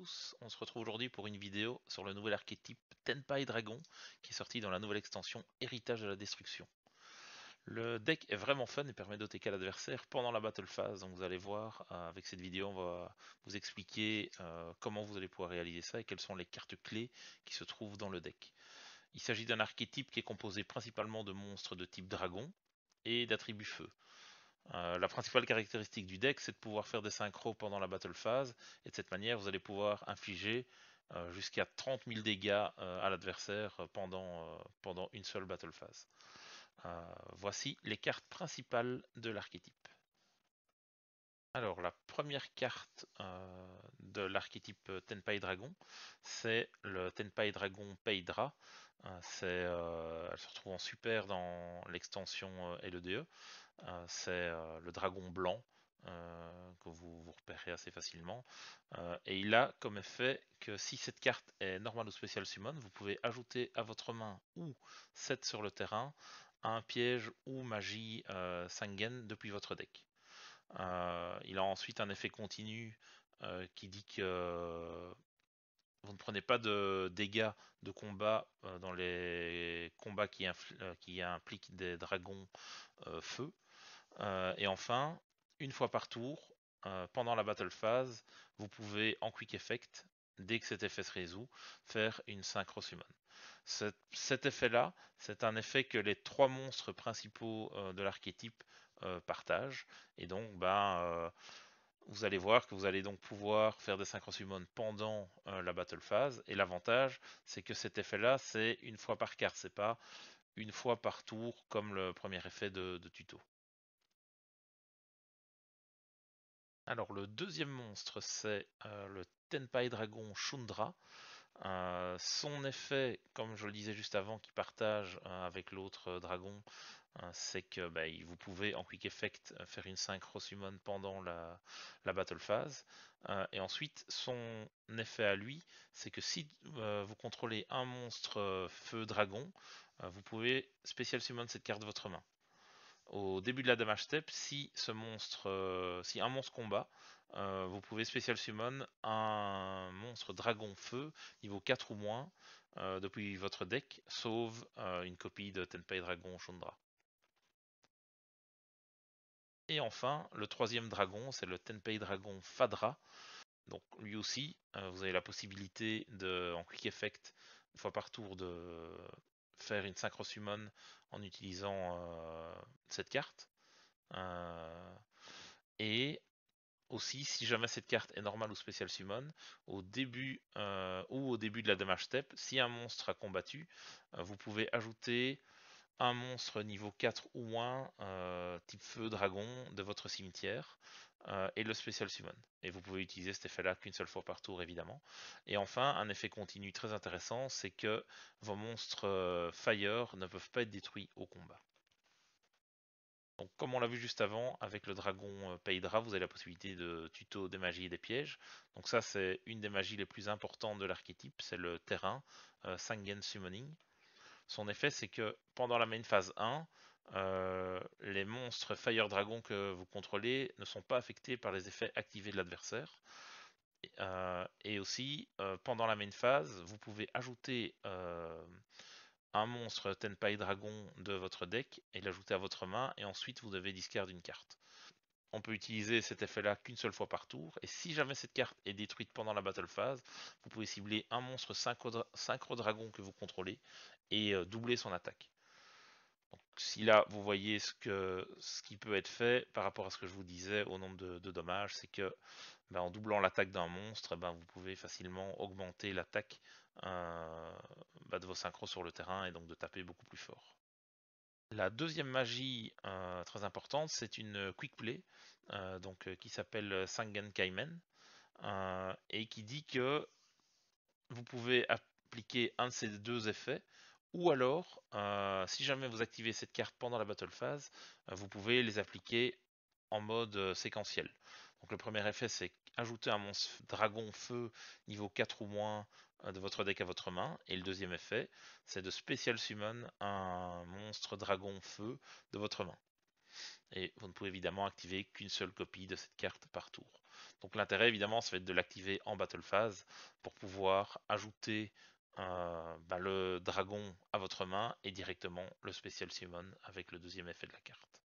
tous, on se retrouve aujourd'hui pour une vidéo sur le nouvel archétype Tenpai Dragon qui est sorti dans la nouvelle extension Héritage de la Destruction. Le deck est vraiment fun et permet d'OTK l'adversaire pendant la battle phase, donc vous allez voir avec cette vidéo on va vous expliquer comment vous allez pouvoir réaliser ça et quelles sont les cartes clés qui se trouvent dans le deck. Il s'agit d'un archétype qui est composé principalement de monstres de type dragon et d'attributs feu. La principale caractéristique du deck, c'est de pouvoir faire des synchros pendant la battle phase, et de cette manière, vous allez pouvoir infliger jusqu'à 30 000 dégâts à l'adversaire pendant une seule battle phase. Voici les cartes principales de l'archétype. Alors, la première carte de l'archétype Tenpai Dragon, c'est le Tenpai Dragon Peidra. Elle se retrouve en super dans l'extension LEDE. C'est le dragon blanc que vous repérez assez facilement. Et il a comme effet que si cette carte est normale ou spécial summon, vous pouvez ajouter à votre main ou set sur le terrain un piège ou magie Sangen depuis votre deck. Il a ensuite un effet continu qui dit que vous ne prenez pas de dégâts de combat dans les combats qui impliquent des dragons feu. Et enfin, une fois par tour, pendant la battle phase, vous pouvez en quick effect, dès que cet effet se résout, faire une synchro summon. Cet effet-là, c'est un effet que les trois monstres principaux de l'archétype partagent. Et donc, vous allez voir que vous allez donc pouvoir faire des synchro summon pendant la battle phase. Et l'avantage, c'est que cet effet-là, c'est une fois par carte, c'est pas une fois par tour comme le premier effet de tuto. Alors le deuxième monstre, c'est le Tenpai Dragon Shundra. Son effet, comme je le disais juste avant, qui partage avec l'autre dragon, c'est que vous pouvez en quick effect faire une synchro summon pendant la battle phase. Et ensuite, son effet à lui, c'est que si vous contrôlez un monstre feu dragon, vous pouvez spécial summon cette carte de votre main. Au début de la damage step, si un monstre combat, vous pouvez spécial summon un monstre dragon feu niveau 4 ou moins depuis votre deck, sauf une copie de Tenpai Dragon Shundra. Et enfin, le troisième dragon, c'est le Tenpai Dragon Fadra. Donc lui aussi, vous avez la possibilité de, en quick effect, une fois par tour, de faire une synchro summon en utilisant cette carte. Et aussi, si jamais cette carte est normale ou spécial summon, au début de la damage step, si un monstre a combattu, vous pouvez ajouter un monstre niveau 4 ou moins, type feu dragon, de votre cimetière, et le spécial summon. Et vous pouvez utiliser cet effet-là qu'une seule fois par tour, évidemment. Et enfin, un effet continu très intéressant, c'est que vos monstres Fire ne peuvent pas être détruits au combat. Donc, comme on l'a vu juste avant, avec le dragon Peidra, vous avez la possibilité de tuto des magies et des pièges. Donc ça, c'est une des magies les plus importantes de l'archétype, c'est le terrain, Sangen Summoning. Son effet, c'est que pendant la main phase 1, les monstres Fire Dragon que vous contrôlez ne sont pas affectés par les effets activés de l'adversaire. Et aussi, pendant la main phase, vous pouvez ajouter un monstre Tenpai Dragon de votre deck et l'ajouter à votre main, et ensuite vous devez discard une carte. On peut utiliser cet effet-là qu'une seule fois par tour, et si jamais cette carte est détruite pendant la battle phase, vous pouvez cibler un monstre synchro dragon que vous contrôlez et doubler son attaque. Donc, si là vous voyez ce qui peut être fait par rapport à ce que je vous disais au nombre de dommages, c'est que en doublant l'attaque d'un monstre, vous pouvez facilement augmenter l'attaque de vos synchros sur le terrain et donc de taper beaucoup plus fort. La deuxième magie très importante, c'est une quick play qui s'appelle Sangen Kaimen et qui dit que vous pouvez appliquer un de ces deux effets, ou alors, si jamais vous activez cette carte pendant la battle phase, vous pouvez les appliquer en mode séquentiel. Donc le premier effet, c'est ajouter un monstre dragon feu niveau 4 ou moins de votre deck à votre main. Et le deuxième effet, c'est de spécial summon un monstre dragon feu de votre main. et vous ne pouvez évidemment activer qu'une seule copie de cette carte par tour. Donc l'intérêt évidemment ça va être de l'activer en battle phase pour pouvoir ajouter le dragon à votre main et directement le special summon avec le deuxième effet de la carte.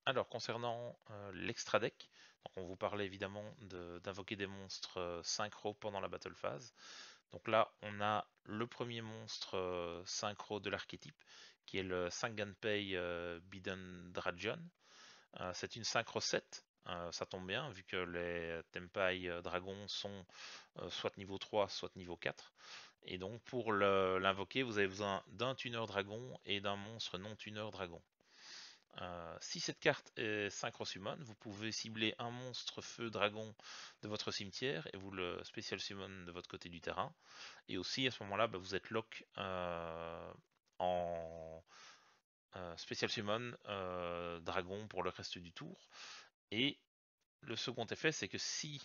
Alors concernant l'extra deck, donc on vous parlait évidemment d'invoquer des monstres synchro pendant la battle phase. Donc là on a le premier monstre synchro de l'archétype qui est le Sanganpei Bidden Dragon. C'est une synchro 7, ça tombe bien vu que les Tenpai dragons sont soit niveau 3 soit niveau 4. Et donc pour l'invoquer vous avez besoin d'un tuner dragon et d'un monstre non tuner dragon. Si cette carte est synchro summon, vous pouvez cibler un monstre feu dragon de votre cimetière et vous le special summon de votre côté du terrain. Et aussi à ce moment-là, vous êtes lock en special summon dragon pour le reste du tour. Et le second effet, c'est que si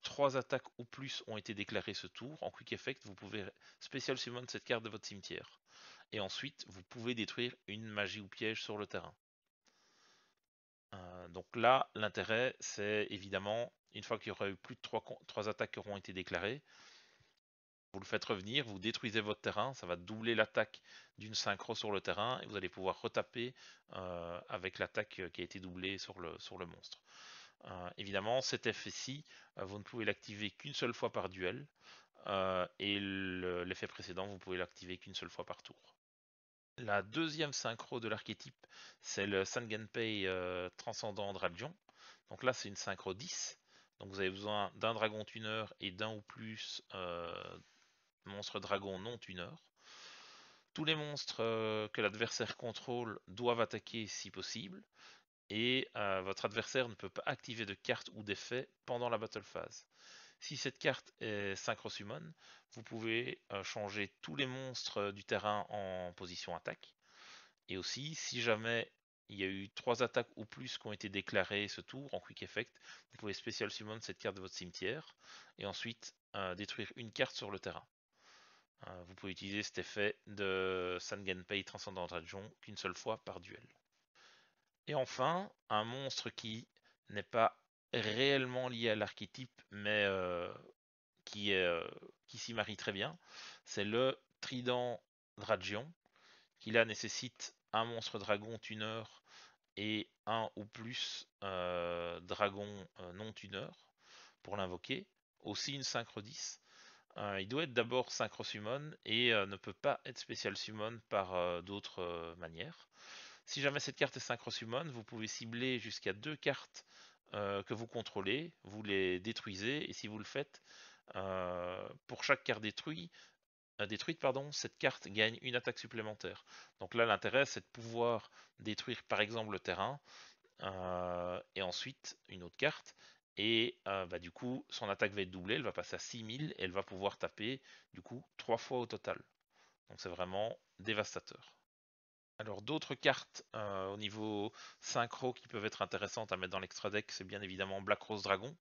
3 attaques ou plus ont été déclarées ce tour, en quick effect, vous pouvez special summon cette carte de votre cimetière. Et ensuite, vous pouvez détruire une magie ou piège sur le terrain. Donc là, l'intérêt, c'est évidemment, une fois qu'il y aura eu plus de 3 attaques qui auront été déclarées, vous le faites revenir, vous détruisez votre terrain, ça va doubler l'attaque d'une synchro sur le terrain, et vous allez pouvoir retaper avec l'attaque qui a été doublée sur le monstre. Évidemment, cet effet-ci, vous ne pouvez l'activer qu'une seule fois par duel, et l'effet précédent, vous pouvez l'activer qu'une seule fois par tour. La deuxième synchro de l'archétype, c'est le Sanganpei Transcendant Dragon. Donc là, c'est une synchro 10. Donc vous avez besoin d'un dragon tuner et d'un ou plus monstres dragons non tuner. Tous les monstres que l'adversaire contrôle doivent attaquer si possible. Et votre adversaire ne peut pas activer de carte ou d'effet pendant la battle phase. Si cette carte est synchro summon, vous pouvez changer tous les monstres du terrain en position attaque. Et aussi, si jamais il y a eu 3 attaques ou plus qui ont été déclarées ce tour en quick effect, vous pouvez special summon cette carte de votre cimetière et ensuite détruire une carte sur le terrain. Vous pouvez utiliser cet effet de Sanganpei Transcendant Dragon qu'une seule fois par duel. Et enfin, un monstre qui n'est pas réellement lié à l'archétype, mais qui s'y marie très bien, c'est le Trident Dragion, qui là nécessite un monstre dragon tuner et un ou plus dragon non tuner pour l'invoquer. Aussi une synchro 10. Il doit être d'abord synchro summon et ne peut pas être spécial summon par d'autres manières. Si jamais cette carte est synchro summon, vous pouvez cibler jusqu'à 2 cartes que vous contrôlez, vous les détruisez et si vous le faites, pour chaque carte détruite, cette carte gagne une attaque supplémentaire. Donc là, l'intérêt, c'est de pouvoir détruire par exemple le terrain et ensuite une autre carte. Et du coup, son attaque va être doublée, elle va passer à 6000 et elle va pouvoir taper du coup 3 fois au total. Donc c'est vraiment dévastateur. Alors d'autres cartes au niveau synchro qui peuvent être intéressantes à mettre dans l'extra deck, c'est bien évidemment Black Rose Dragon.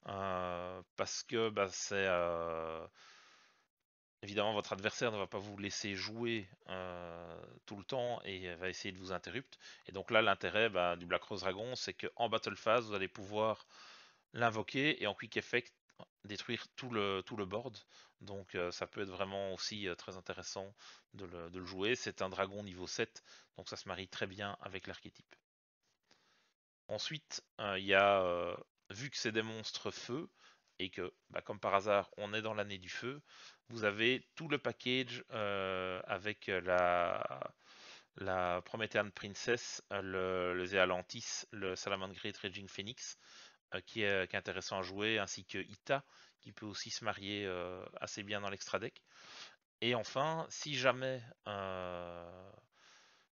Parce que c'est évidemment votre adversaire ne va pas vous laisser jouer tout le temps et va essayer de vous interrumpre. Et donc là l'intérêt du Black Rose Dragon, c'est qu'en battle phase vous allez pouvoir l'invoquer et en quick effect détruire tout le board. Donc ça peut être vraiment aussi très intéressant de le jouer. C'est un dragon niveau 7, donc ça se marie très bien avec l'archétype. Ensuite, il y a, vu que c'est des monstres feu, et que, comme par hasard, on est dans l'année du feu, vous avez tout le package avec la Promethean Princess, le Zealantis, le Salamandre Great Raging Phoenix, qui est intéressant à jouer, ainsi que Ita, qui peut aussi se marier assez bien dans l'extra deck. Et enfin, si jamais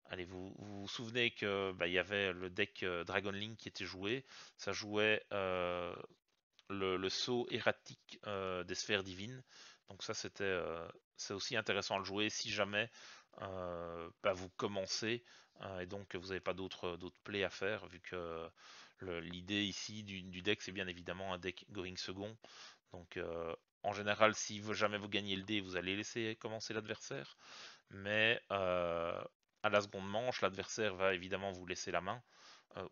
allez, vous souvenez que il y avait le deck Dragon Link qui était joué. Ça jouait le saut erratique des sphères divines. Donc ça c'est aussi intéressant à le jouer si jamais vous commencez et donc vous n'avez pas d'autres plays à faire vu que l'idée ici du deck c'est bien évidemment un deck going second. Donc en général si jamais vous gagnez le dé vous allez laisser commencer l'adversaire. Mais à la seconde manche, l'adversaire va évidemment vous laisser la main.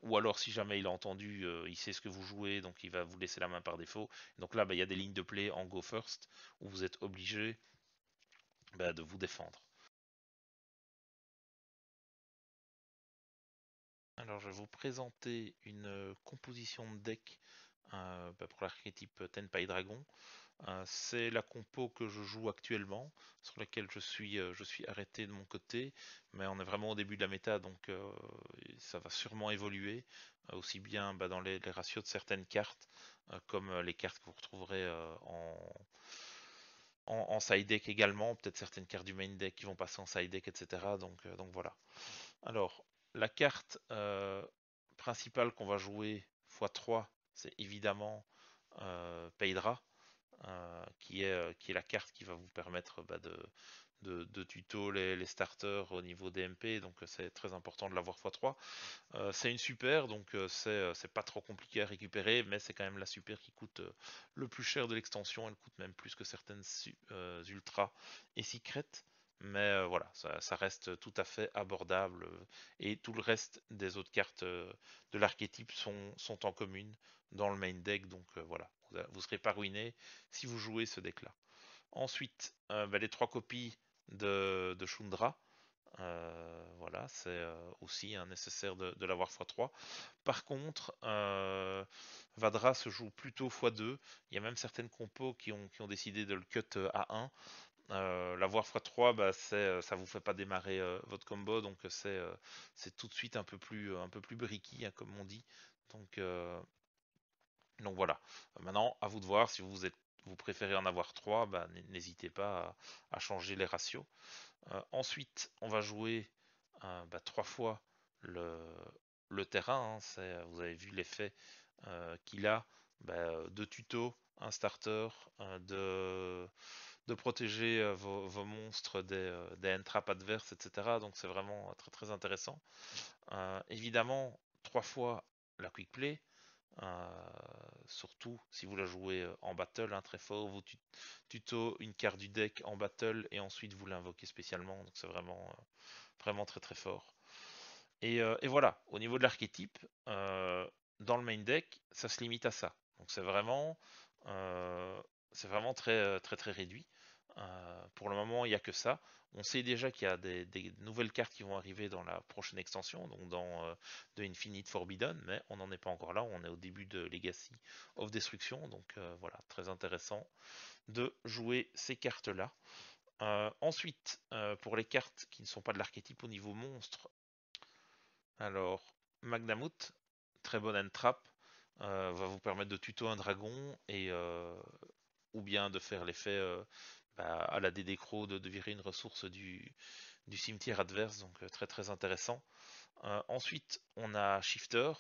Ou alors si jamais il a entendu, il sait ce que vous jouez, donc il va vous laisser la main par défaut. Donc là, il y a des lignes de play en go first où vous êtes obligé de vous défendre. Alors je vais vous présenter une composition de deck pour l'archétype Tenpai Dragon. C'est la compo que je joue actuellement, sur laquelle je suis arrêté de mon côté, mais on est vraiment au début de la méta, donc ça va sûrement évoluer, aussi bien dans les ratios de certaines cartes, comme les cartes que vous retrouverez en side deck également, peut-être certaines cartes du main deck qui vont passer en side deck, etc. Donc voilà. Alors, la carte principale qu'on va jouer x3, c'est évidemment Peydra, qui est la carte qui va vous permettre de tuto les starters au niveau DMP, donc c'est très important de l'avoir x3. C'est une super, donc c'est pas trop compliqué à récupérer, mais c'est quand même la super qui coûte le plus cher de l'extension. Elle coûte même plus que certaines ultra et secret. Mais voilà, ça reste tout à fait abordable. Et tout le reste des autres cartes de l'archétype sont en commune dans le main deck. Donc voilà, vous serez pas ruiné si vous jouez ce deck là. Ensuite, les 3 copies de Shundra. Voilà, c'est aussi nécessaire de l'avoir x3. Par contre, Vadra se joue plutôt x2. Il y a même certaines compos qui ont décidé de le cut à 1. L'avoir x3, ça vous fait pas démarrer votre combo, donc c'est tout de suite un peu plus bricky, hein, comme on dit. Donc, euh, donc voilà. Maintenant, à vous de voir si vous préférez en avoir 3, n'hésitez pas à changer les ratios. Ensuite, on va jouer 3 fois le terrain, hein. Vous avez vu l'effet qu'il a de tuto, un starter, de protéger vos monstres des entraps adverses, etc. Donc c'est vraiment très très intéressant. Évidemment, 3 fois la quick play. Surtout si vous la jouez en battle, hein, très fort, vous tuto une carte du deck en battle et ensuite vous l'invoquez spécialement, donc c'est vraiment très très fort. Et voilà, au niveau de l'archétype, dans le main deck, ça se limite à ça. Donc euh, c'est vraiment très très très réduit. Pour le moment, il n'y a que ça. On sait déjà qu'il y a des nouvelles cartes qui vont arriver dans la prochaine extension, donc dans de Infinite Forbidden, mais on n'en est pas encore là. On est au début de Legacy of Destruction, donc voilà, très intéressant de jouer ces cartes-là. Ensuite, pour les cartes qui ne sont pas de l'archétype au niveau monstre, alors Magnamut, très bonne entrap, va vous permettre de tuto un dragon et ou bien de faire l'effet à la Dédécro de virer une ressource du cimetière adverse, donc très très intéressant. Ensuite, on a Shifter.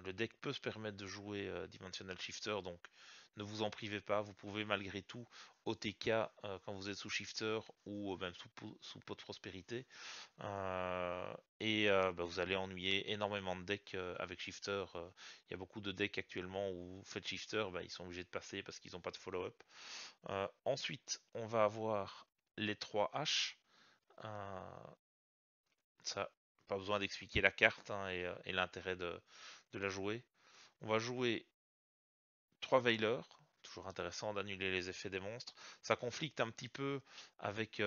Le deck peut se permettre de jouer Dimensional Shifter, donc ne vous en privez pas. Vous pouvez malgré tout OTK quand vous êtes sous Shifter ou même sous pot de prospérité. Vous allez ennuyer énormément de decks avec Shifter. Il y a beaucoup de decks actuellement où vous faites Shifter, ils sont obligés de passer parce qu'ils n'ont pas de follow-up. Ensuite, on va avoir les 3 H. Ça, pas besoin d'expliquer la carte, hein, et l'intérêt de la jouer. On va jouer 3 Veilers. Toujours intéressant d'annuler les effets des monstres. Ça conflicte un petit peu avec,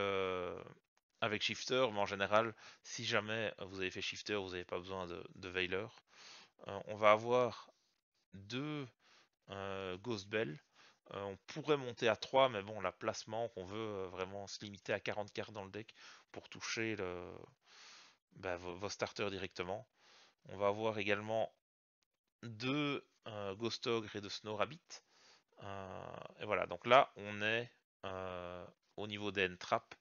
avec Shifter, mais en général, si jamais vous avez fait Shifter, vous n'avez pas besoin de Veiler. On va avoir 2 Ghost Bell. On pourrait monter à 3, mais bon, la placement qu'on veut vraiment se limiter à 40 cartes dans le deck pour toucher vos starters directement. On va avoir également 2 Ghost Ogre et de Snow Rabbit. Et voilà, donc là, on est au niveau des N-Trap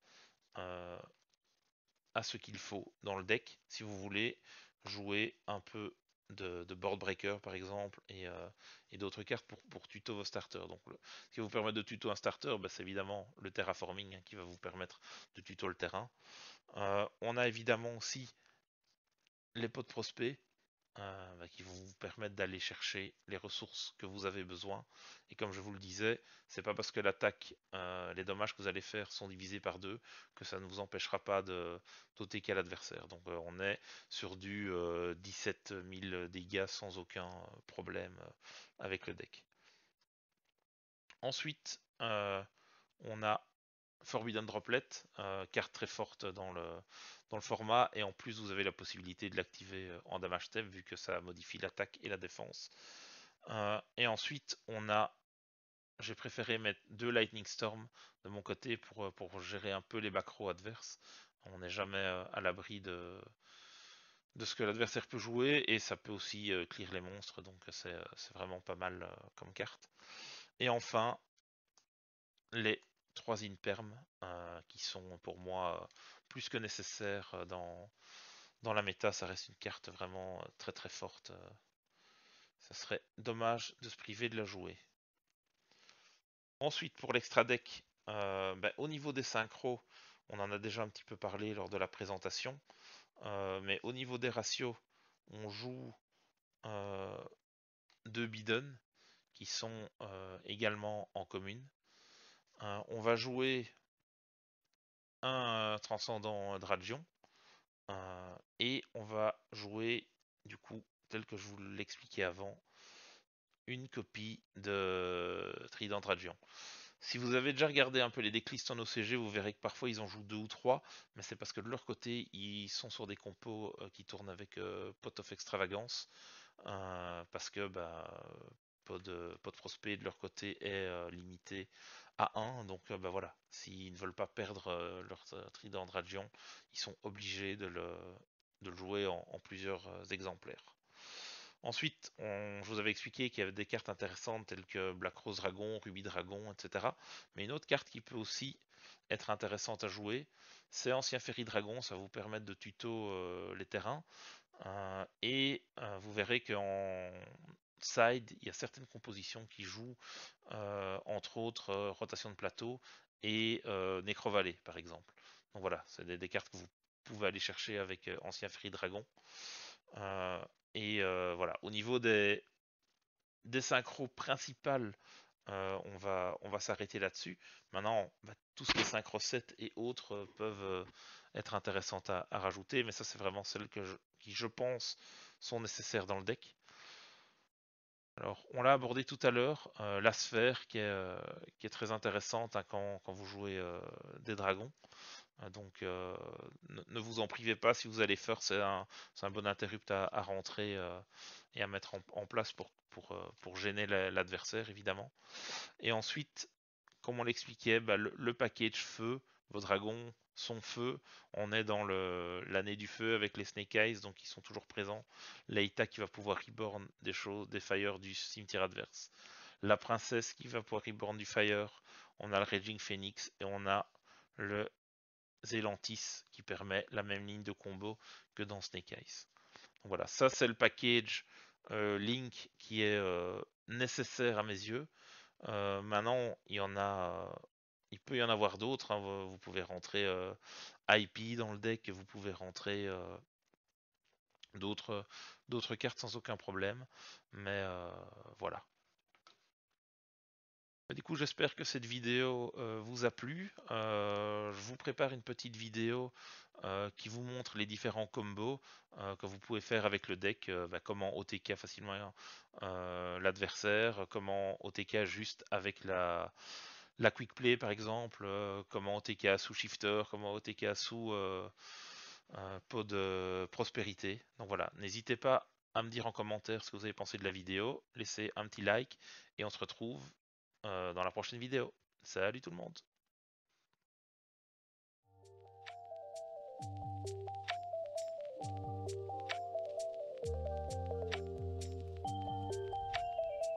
à ce qu'il faut dans le deck si vous voulez jouer un peu de board breaker par exemple et d'autres cartes pour tuto vos starters. Donc ce qui vous permet de tuto un starter, c'est évidemment le terraforming, hein, qui va vous permettre de tuto le terrain. On a évidemment aussi les pots de prospect qui vont vous permettre d'aller chercher les ressources que vous avez besoin. Et comme je vous le disais, c'est pas parce que l'attaque, les dommages que vous allez faire sont divisés par 2 que ça ne vous empêchera pas de d'OTK l'adversaire. Donc on est sur du 17 000 dégâts sans aucun problème avec le deck. Ensuite, on a Forbidden Droplet, carte très forte dans le format, et en plus vous avez la possibilité de l'activer en damage step vu que ça modifie l'attaque et la défense. Et ensuite j'ai préféré mettre 2 Lightning Storm de mon côté pour gérer un peu les back row adverses. On n'est jamais à l'abri de ce que l'adversaire peut jouer, et ça peut aussi clear les monstres, donc c'est vraiment pas mal comme carte. Et enfin, les 3 Imperm qui sont pour moi plus que nécessaires dans la méta. Ça reste une carte vraiment très très forte. Ça serait dommage de se priver de la jouer. Ensuite, pour l'extra deck, au niveau des synchros, on en a déjà un petit peu parlé lors de la présentation. Mais au niveau des ratios, on joue 2 bidons qui sont également en commune. On va jouer un transcendant Dragion. Et on va jouer, du coup, tel que je vous l'expliquais avant, une copie de Trident Dragion. Si vous avez déjà regardé un peu les decklists en OCG, vous verrez que parfois ils en jouent 2 ou 3, mais c'est parce que de leur côté, ils sont sur des compos qui tournent avec Pot of Extravagance, parce que Pot Prospect de leur côté est limité à 1, donc voilà, s'ils ne veulent pas perdre leur Trident Dragion, ils sont obligés de le jouer en plusieurs exemplaires. Ensuite, je vous avais expliqué qu'il y avait des cartes intéressantes telles que Black Rose Dragon, Ruby Dragon, etc. Mais une autre carte qui peut aussi être intéressante à jouer, c'est Ancien Ferry Dragon. Ça va vous permettre de tuto les terrains. Et vous verrez qu'en side, il y a certaines compositions qui jouent, entre autres Rotation de Plateau et Necro Valley, par exemple. Donc voilà, c'est des cartes que vous pouvez aller chercher avec Ancien Ferry Dragon. Et voilà, au niveau des synchros principales, on va s'arrêter là-dessus. Maintenant, tout ce qui est synchro 7 et autres peuvent être intéressantes à rajouter, mais ça c'est vraiment celles qui je pense sont nécessaires dans le deck. Alors, on l'a abordé tout à l'heure, la sphère qui est très intéressante hein, quand vous jouez des dragons. Donc ne vous en privez pas si vous allez faire, c'est un bon interrupt à rentrer et à mettre en place pour gêner l'adversaire évidemment. Et ensuite, comme on l'expliquait, le package feu, vos dragons sont feu, on est dans l'année du feu avec les Snake Eyes, donc ils sont toujours présents. Leïta qui va pouvoir reborn des choses, des fires du cimetière adverse. La princesse qui va pouvoir reborn du fire, on a le Raging Phoenix et on a le Zelantis qui permet la même ligne de combo que dans Snake Eyes. Donc voilà, ça c'est le package Link qui est nécessaire à mes yeux. Maintenant, il peut y en avoir d'autres. Hein. Vous pouvez rentrer IP dans le deck, vous pouvez rentrer d'autres cartes sans aucun problème. Mais voilà. Du coup, j'espère que cette vidéo vous a plu. Je vous prépare une petite vidéo qui vous montre les différents combos que vous pouvez faire avec le deck, comment OTK facilement l'adversaire, comment OTK juste avec la quick play par exemple, comment OTK sous shifter, comment OTK sous pot de prospérité. Donc voilà, n'hésitez pas à me dire en commentaire ce que vous avez pensé de la vidéo, laissez un petit like et on se retrouve dans la prochaine vidéo. Salut tout le monde!